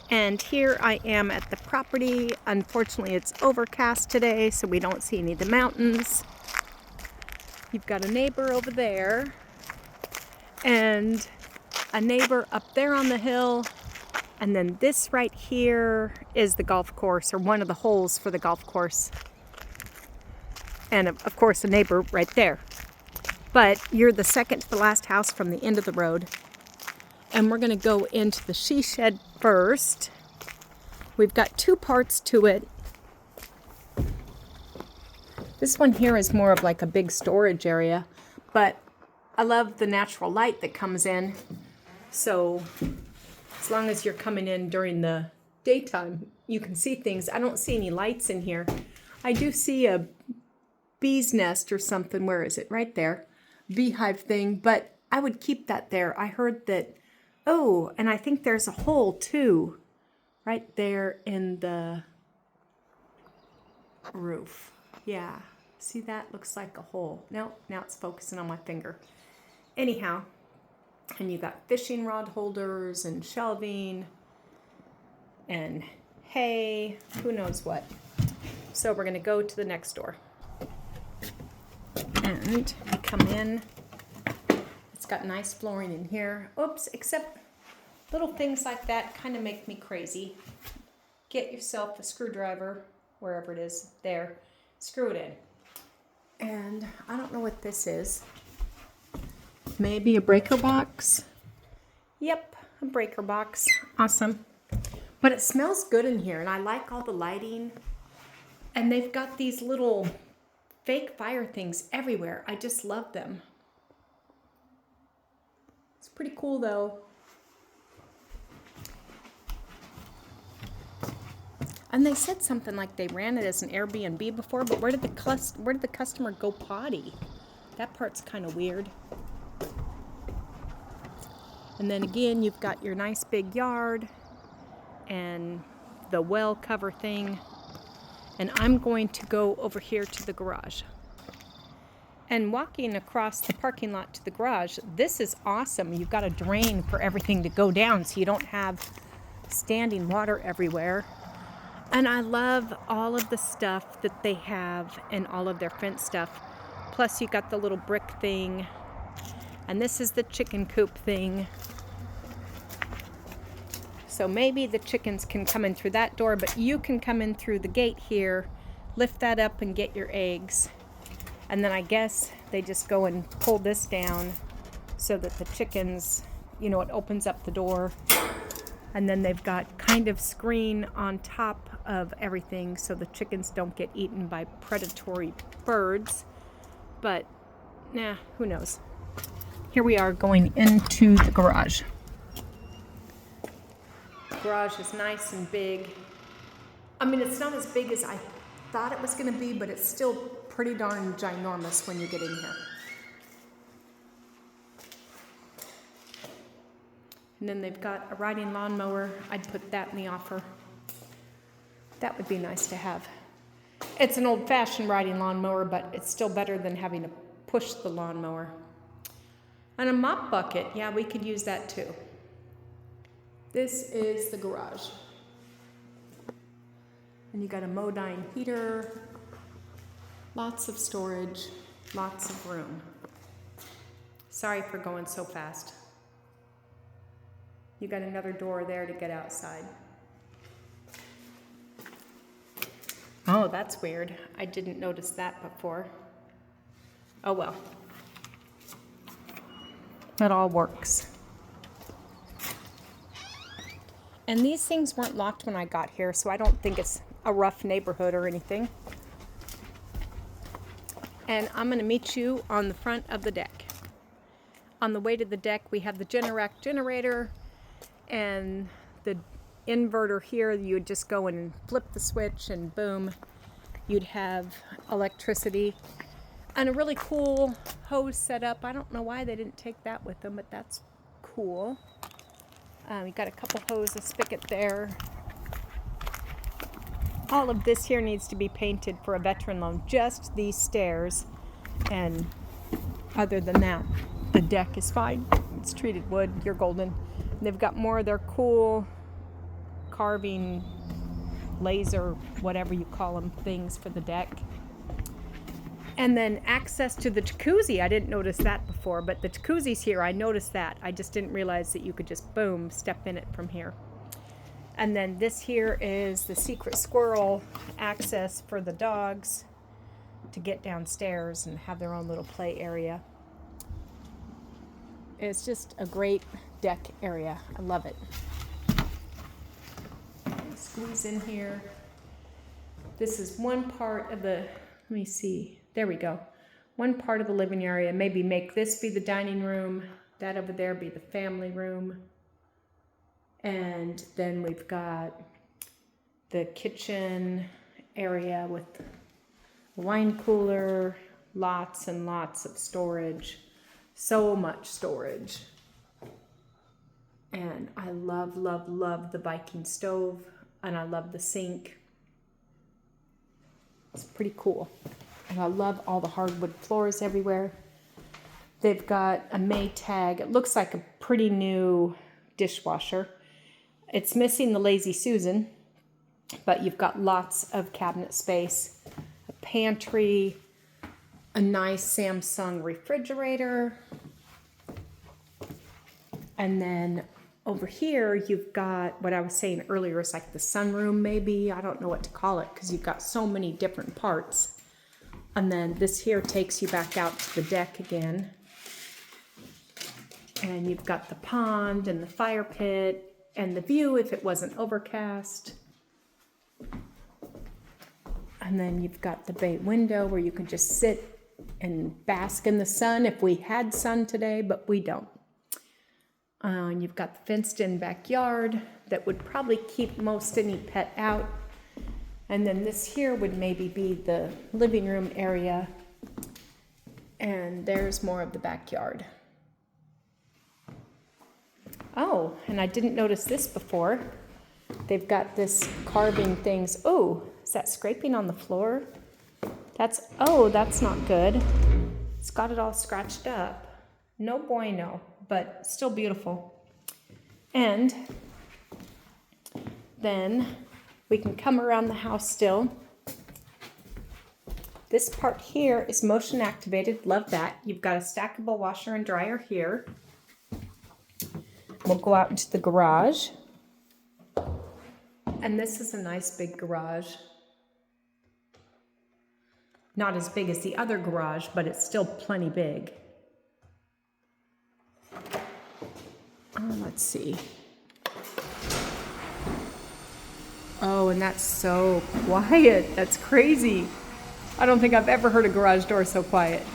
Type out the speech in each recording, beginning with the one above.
And here I am at the property. Unfortunately, it's overcast today, so we don't see any of the mountains. You've got a neighbor over there, and a neighbor up there on the hill. And then this right here is the golf course, or one of the holes for the golf course. And of course, a neighbor right there. But you're the second to the last house from the end of the road. And we're gonna go into the she shed first. We've got two parts to it. This one here is more of like a big storage area, but I love the natural light that comes in. So as long as you're coming in during the daytime, you can see things. I don't see any lights in here. I do see a bee's nest or something. Where is it? Right there. Beehive thing, but I would keep that there. I heard that, oh, and I think there's a hole too, right there in the roof. Yeah, see that? Looks like a hole. No, now it's focusing on my finger. Anyhow, and you got fishing rod holders and shelving and hay, who knows what. So we're gonna go to the next door. And you come in, it's got nice flooring in here. Oops, except little things like that kind of make me crazy. Get yourself a screwdriver, wherever it is, there, screw it in. And I don't know what this is. Maybe a breaker box? Yep, a breaker box. Awesome. But it smells good in here, and I like all the lighting. And they've got these little fake fire things everywhere. I just love them. It's pretty cool though. And they said something like they ran it as an Airbnb before, but where did the customer go potty? That part's kind of weird. And then again, you've got your nice big yard and the well cover thing. And I'm going to go over here to the garage. And walking across the parking lot to the garage, this is awesome. You've got a drain for everything to go down so you don't have standing water everywhere. And I love all of the stuff that they have and all of their fence stuff. Plus you got the little brick thing. And this is the chicken coop thing. So maybe the chickens can come in through that door, but you can come in through the gate here, lift that up and get your eggs. And then I guess they just go and pull this down so that the chickens, you know, it opens up the door. And then they've got kind of screen on top of everything so the chickens don't get eaten by predatory birds. But, nah, who knows. Here we are going into the garage. Garage is nice and big. I mean, it's not as big as I thought it was going to be, but it's still pretty darn ginormous when you get in here. And then they've got a riding lawnmower. I'd put that in the offer. That would be nice to have. It's an old-fashioned riding lawnmower, but it's still better than having to push the lawnmower. And a mop bucket. Yeah, we could use that too. This is the garage. And you got a Modine heater, lots of storage, lots of room. Sorry for going so fast. You got another door there to get outside. Oh, that's weird. I didn't notice that before. Oh well. That all works. And these things weren't locked when I got here, so I don't think it's a rough neighborhood or anything. And I'm going to meet you on the front of the deck. On the way to the deck, we have the Generac generator and the inverter here. You would just go and flip the switch and boom, you'd have electricity. And a really cool hose setup. I don't know why they didn't take that with them, but that's cool. You got a couple hose, a spigot there. All of this here needs to be painted for a veteran loan. Just these stairs. And other than that, the deck is fine. It's treated wood. You're golden. And they've got more of their cool carving, laser, whatever you call them, things for the deck. And then access to the jacuzzi. I didn't notice that before, but the jacuzzi's here. I noticed that. I just didn't realize that you could just, boom, step in it from here. And then this here is the secret squirrel access for the dogs to get downstairs and have their own little play area. It's just a great deck area. I love it. Squeeze in here. This is one part of the, let me see, there we go. One part of the living area. Maybe make this be the dining room, that over there be the family room. And then we've got the kitchen area with a wine cooler, lots and lots of storage. So much storage. And I love, love, love the Viking stove, and I love the sink. It's pretty cool. And I love all the hardwood floors everywhere. They've got a Maytag. It looks like a pretty new dishwasher. It's missing the Lazy Susan, but you've got lots of cabinet space, a pantry, a nice Samsung refrigerator. And then over here, you've got what I was saying earlier is like the sunroom maybe. I don't know what to call it because you've got so many different parts. And then this here takes you back out to the deck again. And you've got the pond and the fire pit and the view if it wasn't overcast. And then you've got the bay window where you can just sit and bask in the sun if we had sun today, but we don't. And you've got the fenced-in backyard that would probably keep most any pet out. And then this here would maybe be the living room area. And there's more of the backyard. Oh, and I didn't notice this before. They've got this carving things. Oh, is that scraping on the floor? That's not good. It's got it all scratched up. No bueno, but still beautiful. And then we can come around the house still. This part here is motion activated. Love that. You've got a stackable washer and dryer here. We'll go out into the garage. And this is a nice big garage. Not as big as the other garage, but it's still plenty big. Let's see. Oh, and that's so quiet. That's crazy. I don't think I've ever heard a garage door so quiet.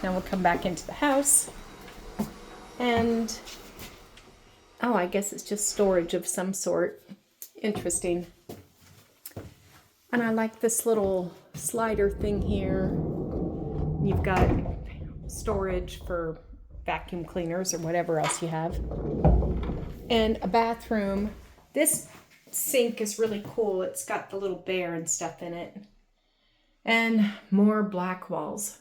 Now we'll come back into the house. And, oh, I guess it's just storage of some sort. Interesting. And I like this little slider thing here. You've got storage for vacuum cleaners or whatever else you have. And a bathroom. This sink is really cool. It's got the little bear and stuff in it. And more black walls,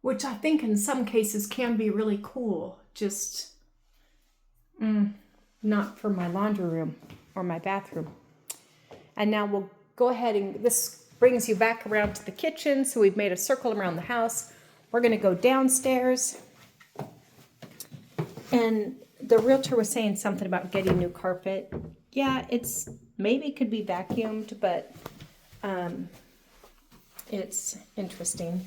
which I think in some cases can be really cool. Just not for my laundry room or my bathroom. And now we'll go ahead and this brings you back around to the kitchen. So we've made a circle around the house. We're going to go downstairs. And the realtor was saying something about getting new carpet. Yeah, it's maybe could be vacuumed, but it's interesting.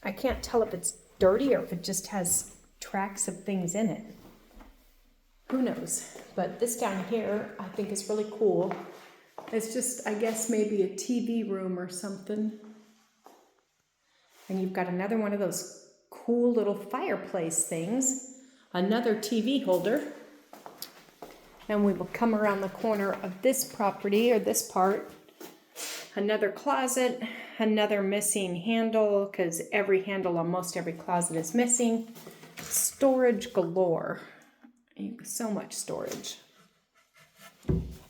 I can't tell if it's dirty or if it just has tracks of things in it. Who knows? But this down here, I think is really cool. It's just, I guess, maybe a TV room or something. And you've got another one of those cool little fireplace things. Another TV holder. And we will come around the corner of this property, or this part. Another closet. Another missing handle, because every handle on most every closet is missing. Storage galore. So much storage.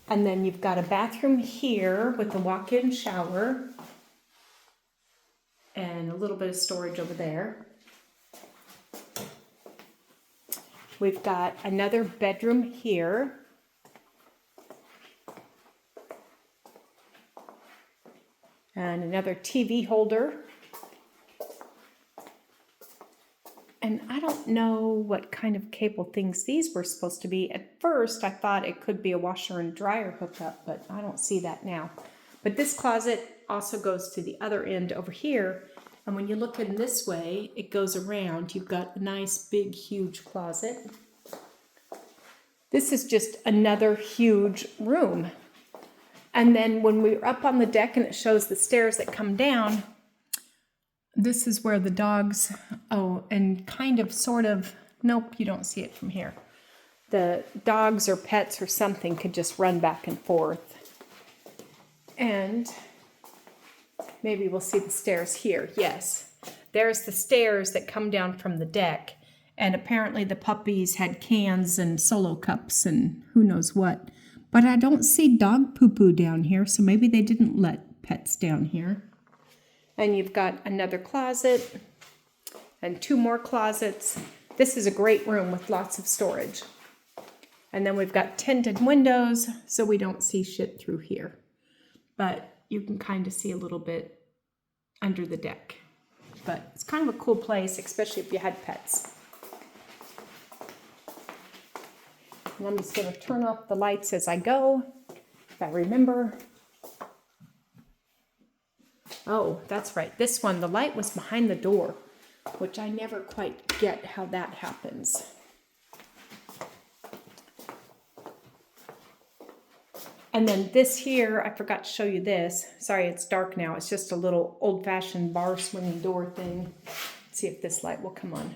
And then you've got a bathroom here with a walk-in shower. and a little bit of storage over there. We've got another bedroom here. And another TV holder. And I don't know what kind of cable things these were supposed to be. At first, I thought it could be a washer and dryer hookup, but I don't see that now. But this closet also goes to the other end over here. And when you look in this way, it goes around. You've got a nice, big, huge closet. This is just another huge room. And then when we're up on the deck and it shows the stairs that come down, this is where the dogs, and kind of, sort of, nope, you don't see it from here. The dogs or pets or something could just run back and forth. And maybe we'll see the stairs here. Yes, there's the stairs that come down from the deck. And apparently the puppies had cans and Solo cups and who knows what. But I don't see dog poo-poo down here, so maybe they didn't let pets down here. And you've got another closet and 2 more closets. This is a great room with lots of storage. And then we've got tinted windows, so we don't see shit through here. But you can kind of see a little bit under the deck. But it's kind of a cool place, especially if you had pets. And I'm just going to turn off the lights as I go, if I remember. Oh, that's right. This one, the light was behind the door, which I never quite get how that happens. And then this here, I forgot to show you this. Sorry, it's dark now. It's just a little old-fashioned bar swinging door thing. Let's see if this light will come on.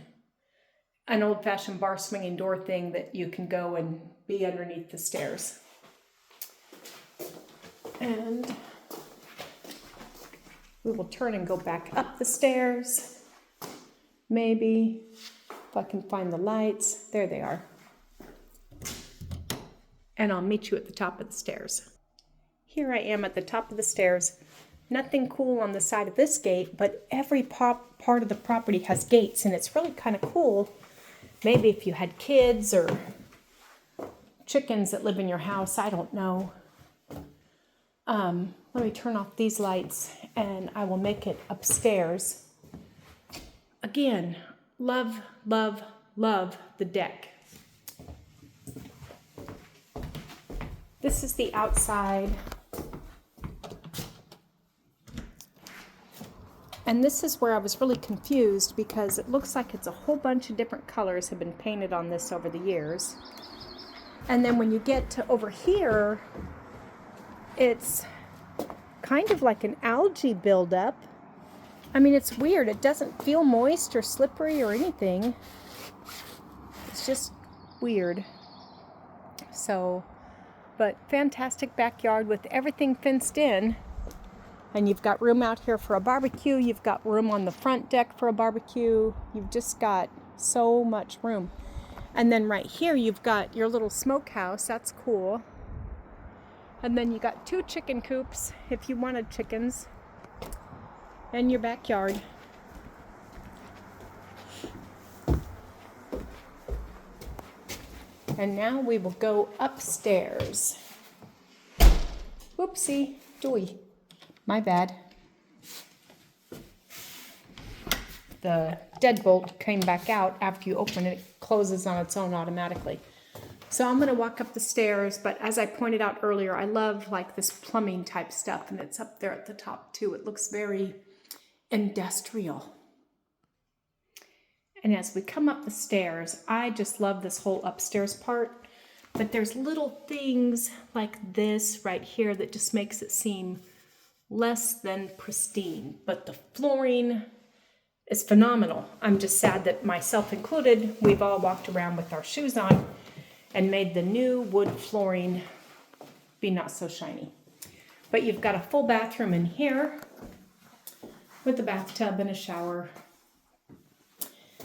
An old-fashioned bar swinging door thing that you can go and be underneath the stairs. And we will turn and go back up the stairs. Maybe, if I can find the lights. There they are. And I'll meet you at the top of the stairs. Here I am at the top of the stairs. Nothing cool on the side of this gate, but every part of the property has gates, and it's really kind of cool. Maybe if you had kids or chickens that live in your house, I don't know. Let me turn off these lights and I will make it upstairs. Again, love, love, love the deck. This is the outside. And this is where I was really confused because it looks like it's a whole bunch of different colors have been painted on this over the years. And then when you get to over here, it's kind of like an algae buildup. I mean, it's weird. It doesn't feel moist or slippery or anything. It's just weird. So, but fantastic backyard with everything fenced in. And you've got room out here for a barbecue. You've got room on the front deck for a barbecue. You've just got so much room. And then right here, you've got your little smokehouse. That's cool. And then you got 2 chicken coops if you wanted chickens. And your backyard. And now we will go upstairs. Whoopsie, doy. My bad. The deadbolt came back out after you open it. It closes on its own automatically. So I'm going to walk up the stairs, but as I pointed out earlier, I love like this plumbing type stuff, and it's up there at the top too. It looks very industrial. And as we come up the stairs, I just love this whole upstairs part, but there's little things like this right here that just makes it seem less than pristine, but the flooring is phenomenal. I'm just sad that myself included, we've all walked around with our shoes on and made the new wood flooring be not so shiny. But you've got a full bathroom in here with a bathtub and a shower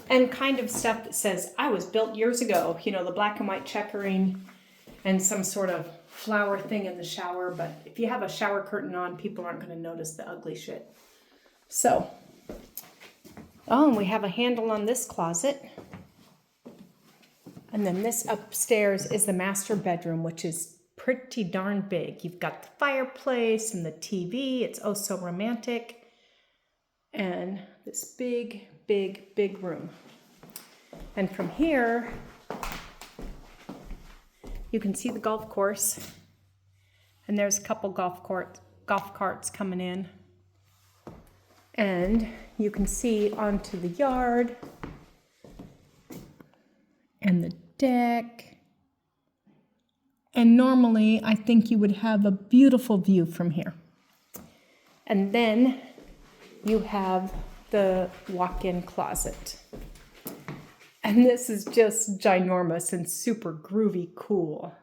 and kind of stuff that says, I was built years ago, you know, the black and white checkering and some sort of flower thing in the shower. But if you have a shower curtain on, people aren't going to notice the ugly shit. So Oh, and we have a handle on this closet. And then this upstairs is the master bedroom, which is pretty darn big. You've got the fireplace and the TV. It's oh so romantic. And this big, big, big room. And from here, you can see the golf course. And there's a couple golf carts coming in. And you can see onto the yard and the deck. And normally, I think you would have a beautiful view from here. And then you have the walk-in closet. And this is just ginormous and super groovy cool.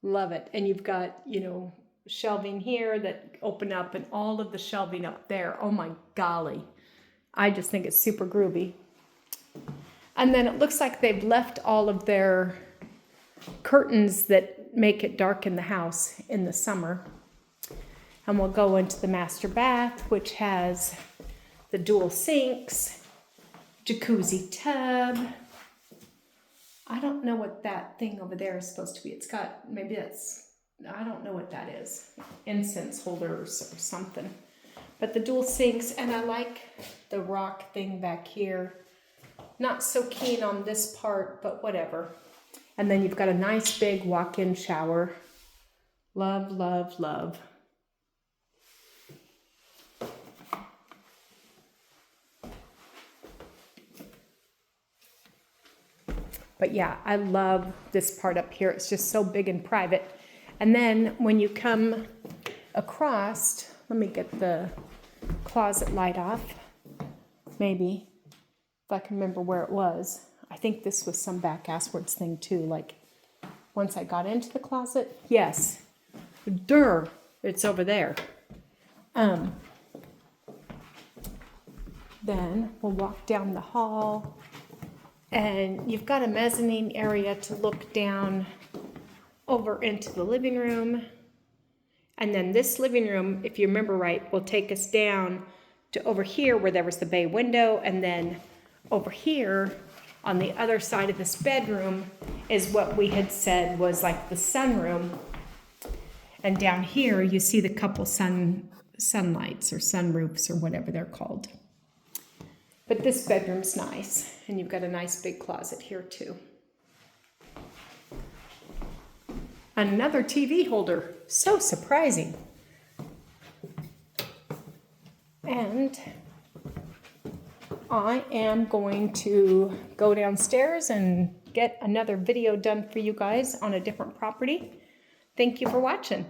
Love it. And you've got, you know, shelving here that open up and all of the shelving up there. Oh my golly. I just think it's super groovy. And then it looks like they've left all of their curtains that make it dark in the house in the summer. And we'll go into the master bath, which has the dual sinks, jacuzzi tub. I don't know what that thing over there is supposed to be. It's got, maybe that's, I don't know what that is. Incense holders or something. But the dual sinks, and I like the rock thing back here. Not so keen on this part, but whatever. And then you've got a nice big walk-in shower. Love, love, love. But yeah, I love this part up here. It's just so big and private. And then when you come across, let me get the closet light off, maybe, if I can remember where it was. I think this was some back asswards thing too, like once I got into the closet. Yes, it's over there. Then we'll walk down the hall. And you've got a mezzanine area to look down over into the living room. And then this living room, if you remember right, will take us down to over here where there was the bay window. And then over here on the other side of this bedroom is what we had said was like the sunroom. And down here you see the couple sunlights or sunroofs or whatever they're called. But this bedroom's nice, and you've got a nice big closet here too. Another TV holder, so surprising. And I am going to go downstairs and get another video done for you guys on a different property. Thank you for watching.